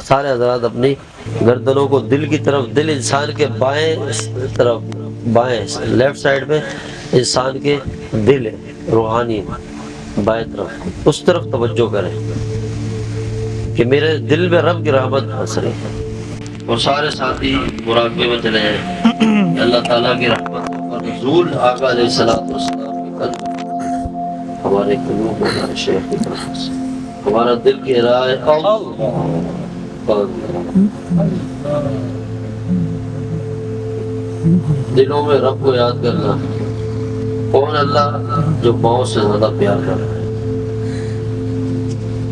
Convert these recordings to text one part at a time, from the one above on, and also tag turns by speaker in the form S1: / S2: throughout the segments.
S1: سارے حضرات اپنی گردنوں کو دل کی طرف، دل انسان کے بائیں طرف، بائیں لیفٹ سائڈ میں انسان کے دل ہے روحانی، بائیں طرف اس طرف توجہ کریں کہ میرے دل میں رب کی رحمت بس رہی ہے۔ اور سارے ساتھی مراقبے میں چلے ہیں کہ اللہ تعالیٰ کی رحمت کا نزول آقا علیہ السلام کے قلب ہمارے قلوب میں، ہمارے شیخ کی طرف سے ہمارا دل کہہ رہا ہے دلوں میں رب کو یاد کرنا۔ کون اللہ؟ جو ماؤں سے زیادہ پیار کر رہا ہے،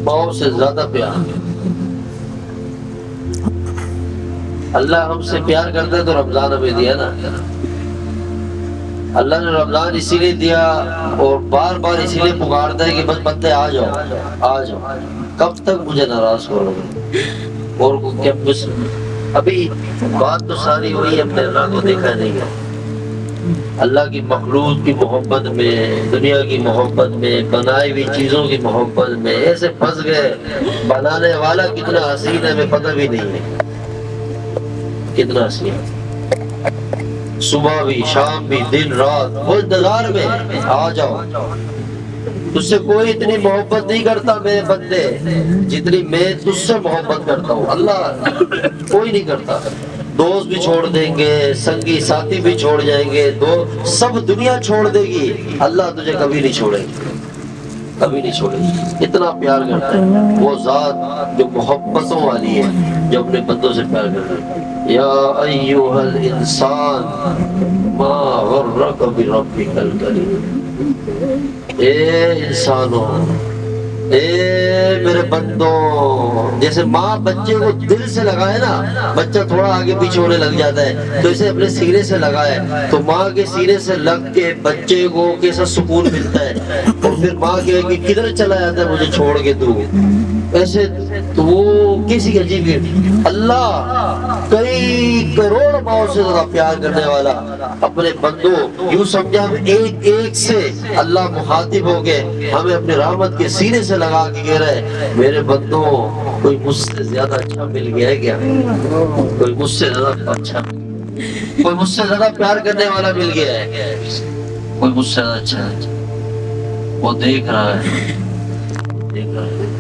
S1: ماؤں سے زیادہ پیار۔ اللہ ہم سے پیار کرتا ہے تو رمضان ہمیں دیا نا۔ اللہ نے رمضان اسی لیے دیا اور بار بار اسی لیے پکارتا ہے کہ بس بندے آ جاؤ آ جاؤ، کب تک مجھے ناراض کرو گے؟ اور کیا بس ابھی بات تو ساری ہوئی، ہم نے اللہ کو دیکھا نہیں ہے۔ اللہ کی مخلوق کی محبت میں، دنیا کی محبت میں، بنائی ہوئی چیزوں کی محبت میں ایسے پھنس گئے۔ بنانے والا کتنا حسین ہے ہمیں پتہ بھی نہیں ہے، کتنا حسین، صبح بھی شام بھی دن رات وہ انتظار میں آ جاؤ۔ تجھ سے کوئی اتنی محبت نہیں کرتا میرے بندے جتنی میں تجھ سے محبت کرتا ہوں۔ اللہ کوئی نہیں کرتا۔ دوست بھی چھوڑ دیں گے، سنگی ساتھی بھی چھوڑ جائیں گے، سب دنیا چھوڑ دے گی، اللہ تجھے کبھی نہیں چھوڑے گی، کبھی نہیں چھوڑے گی۔ اتنا پیار کرتا ہے وہ ذات جو محبتوں والی ہے، جو اپنے بندوں سے پیار کرتا ہے۔ یا ایھا الانسان ما غرک بربک الکریم، اے انسانوں، اے میرے بندوں۔ جیسے ماں بچے کو دل سے لگائے نا، بچہ تھوڑا آگے پیچھے ہونے لگ جاتا ہے تو اسے اپنے سینے سے لگائے تو ماں کے سینے سے لگ کے بچے کو کیسا سکون ملتا ہے، اور پھر ماں کہے کہ کدھر چلا جاتا ہے مجھے چھوڑ کے تو، ایسے تو وہ کسی عجیب ہے۔ اللہ کئی کروڑ ماؤں سے زیادہ پیار کرنے والا اپنے بندوں، یوں سمجھا ہم ایک ایک سے اللہ مخاطب ہو گئے، ہمیں اپنے رحمت کے سینے سے لگا کے کہہ رہے میرے بندوں کوئی مجھ سے زیادہ اچھا مل گیا ہے کیا؟ کوئی مجھ سے زیادہ اچھا، کوئی مجھ سے زیادہ پیار کرنے والا مل گیا ہے، کوئی مجھ سے زیادہ اچھا ہے۔ وہ دیکھ رہا ہے، دیکھ رہا ہے،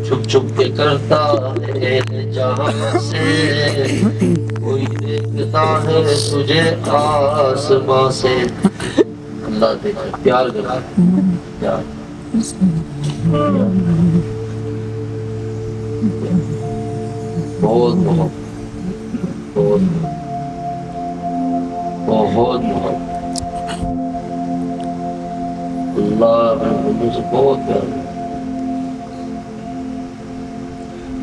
S1: چھپ چھپ کے کرتا ہے جہاں سے، کوئی دیکھتا ہے تجھے آسمان سے۔ اللہ دیکھتا ہے، پیار کرتا ہے، پیار بہت بہت بہت بہت بہت اللہ اپنے بندوں سے بہت پیار کرتا ہے۔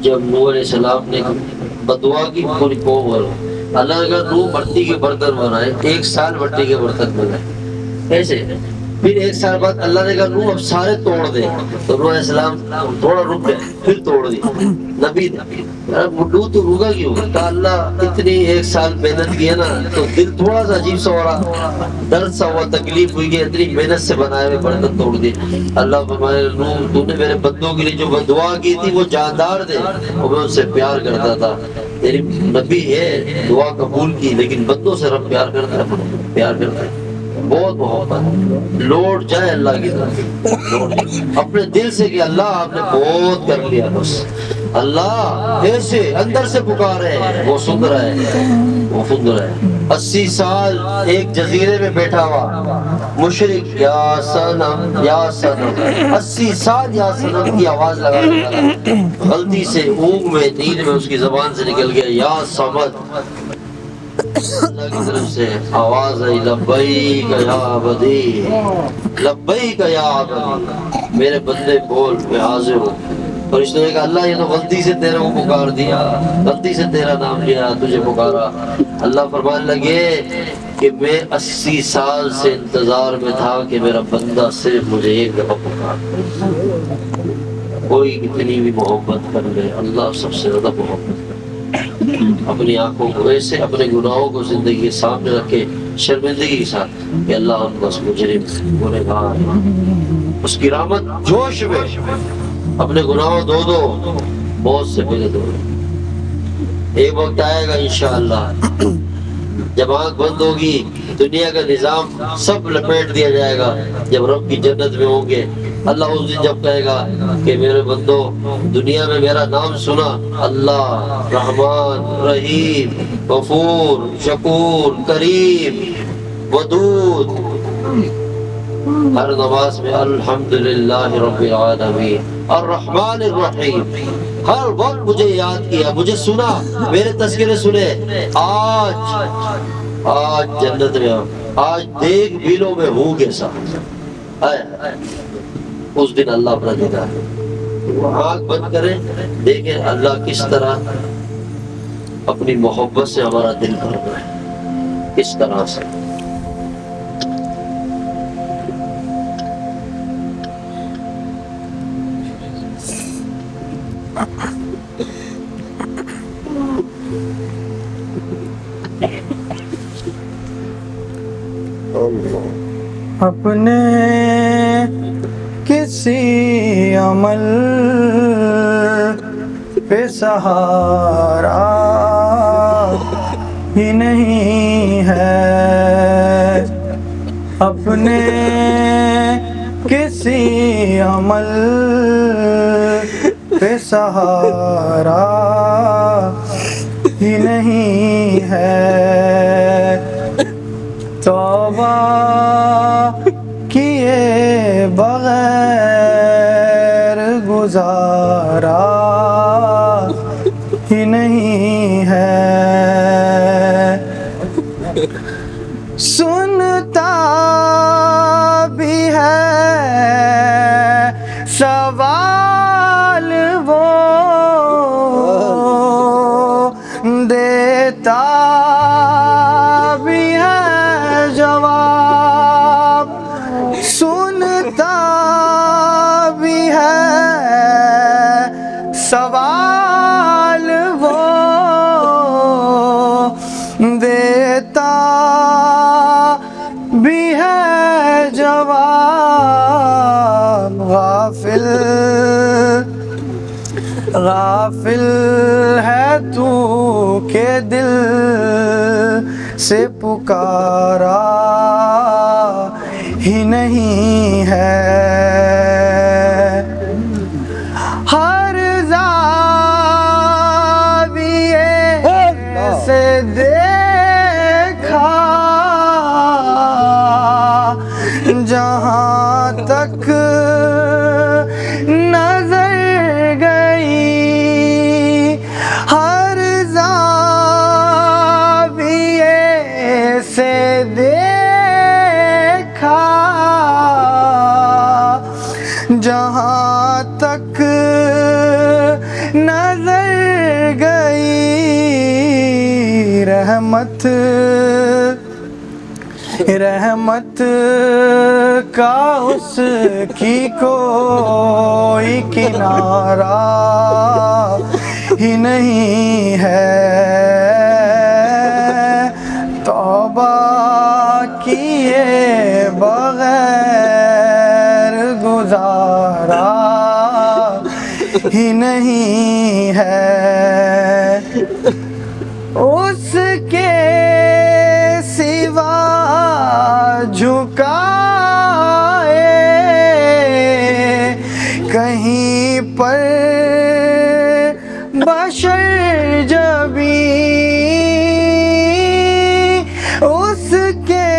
S1: جب نوح علیہ السلام نے بدعا کی پوری قوم پر، اللہ نے کہا نوح مٹی کے برتن بنائے، 1 سال مٹی کے برتن بنائے ایسے، پھر 1 سال بعد اللہ نے کہا نوح اب سارے توڑ دے، تو نوح علیہ السلام تھوڑا رک گئے، پھر توڑ دی۔ نبی نوح تو رکا کیوں؟ کہا اللہ اتنی 1 سال محنت کی ہے نا تو دل تھوڑا سا عجیب سا ہو رہا، درد سا ہوا، تکلیف ہوئی کہ اتنی محنت سے بنائے ہوئے برتن توڑ دی۔ اللہ فرمائے نوح تو نے میرے بندوں کے لیے جو دعا کی تھی وہ جاندار دے، اور میں ان سے پیار کرتا تھا۔ تیری نبی ہے، دعا قبول کی، لیکن بندوں سے رب پیار کرتا ہے، پیار کرتا ہے، بہت محبت۔ لوٹ جائے اللہ کی طرف، لوٹ جائے اپنے دل سے کہ اللہ آپ نے بہت کر لیا، بس اللہ ایسے اندر سے پکارے، وہ سن رہا ہے، وہ سن رہا ہے۔ 80 سال ایک جزیرے میں بیٹھا ہوا مشرک، یا صنم یا صنم، 80 سال یا صنم کی آواز لگا رہا، غلطی سے اونگ میں نیند میں اس کی زبان سے نکل گیا یا صمد۔ اللہ کی طرف سے آواز آئی لبیک یا عبدی، لبیک یا عبدی، میرے بندے بول میں حاضر ہوں۔ فرشتوں نے کہا اللہ یہ تو غلطی سے تیرے کو پکار دیا، غلطی سے تیرا نام لیا، تجھے پکارا۔ اللہ فرمانے لگے کہ میں 80 سال سے انتظار میں تھا کہ میرا بندہ صرف مجھے ایک دفعہ پکار، کوئی کتنی بھی محبت کر لے اللہ سب سے زیادہ محبت کر۔ اپنی آنکھوں کو ایسے اپنے گناہوں کو زندگی کے سامنے رکھے شرمندگی کے ساتھ کہ اللہ ہم بس مجرم گنہگار، اس کی رحمت جوش میں اپنے گناہوں دو موت سے پہلے دو، ایک وقت آئے گا انشاءاللہ جب آنکھ بند ہوگی دنیا کا نظام سب لپیٹ دیا جائے گا، جب رب کی جنت میں ہوں گے اللہ اس دن جب کہے گا کہ میرے بندو دنیا میں میرا نام سنا، اللہ رحمان رحیم غفور شکور کریم ودود، ہر نماز میں الحمدللہ رب العالمین الرحمن الرحیم، ہر وقت مجھے یاد کیا، مجھے سنا، میرے تذکرے سنے، آج جنت میں آج دیکھ بھیلوں میں ہوں کیسا اس دن اللہ اپنا دیتا ہے۔ آنکھ بند کریں دیکھیں اللہ کس طرح اپنی محبت سے ہمارا دل بھر رہا ہے، کس طرح سے۔
S2: اپنے کسی عمل پہ سہارا ہی نہیں ہے، اپنے کسی عمل پہ سہارا ہی نہیں ہے، توبہ کیے بغیر گزارا ہی نہیں ہے، سنتا بھی ہے سوال وہ دیتا بھی ہے جواب، سنتا بھی ہے سوال وہ دیتا بھی ہے جواب، غافل ہے تو کہ دل سے پکارا ہی نہیں ہے، ہر زاویے سے دیکھا جہاں تک نظر گئی، ہر زاویے سے دیکھا جہاں تک نظر گئی، رحمت کا اس کی کوئی کنارہ ہی نہیں ہے، توبہ کیے بغیر گزارا ہی نہیں ہے، اس کے سوا جھکائے کہیں پر بشر جبیں، اس کے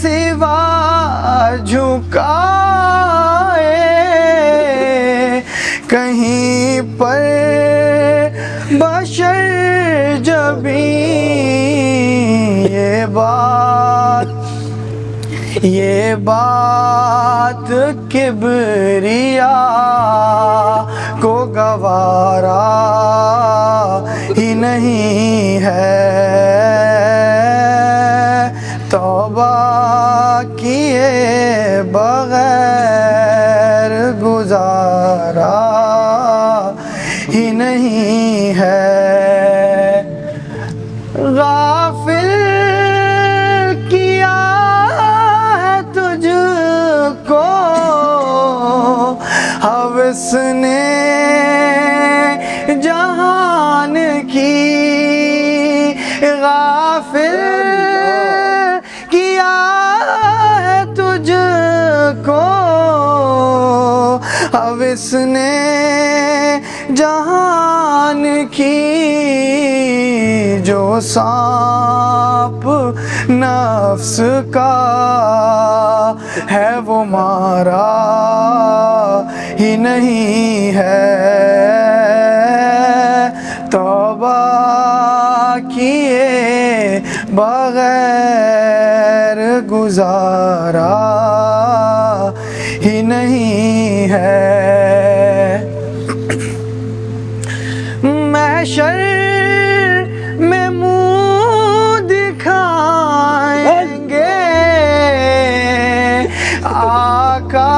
S2: سوا جھکائے کہیں پر بشر جبیں، یہ بات کبریا کو گوارا ہی نہیں ہے، توبہ کیے بغیر گزارا ہی نہیں ہے، غافل کیا ہے تجھ کو حوث نے جہان کی غافل کیا ہے تجھ کو، اب اس نے جہان کی جو سانپ نفس کا ہے وہ مارا ہی نہیں ہے، توبہ کیے بغیر گزارا ہی نہیں ہے۔ محشر میں منہ دکھائیں گے آقا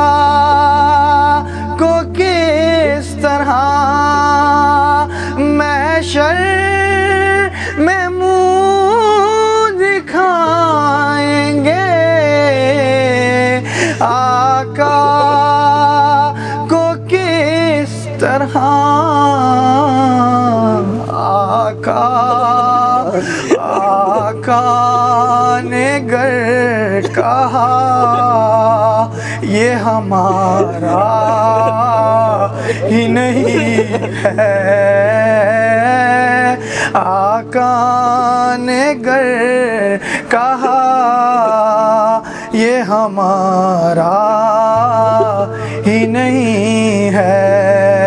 S2: کو کس طرح، محشر میں منہ دکھائیں گے آقا کو کس طرح، آقا نے گر کہا یہ ہمارا ہی نہیں ہے، آقا نے گر کہا یہ ہمارا ہی نہیں ہے۔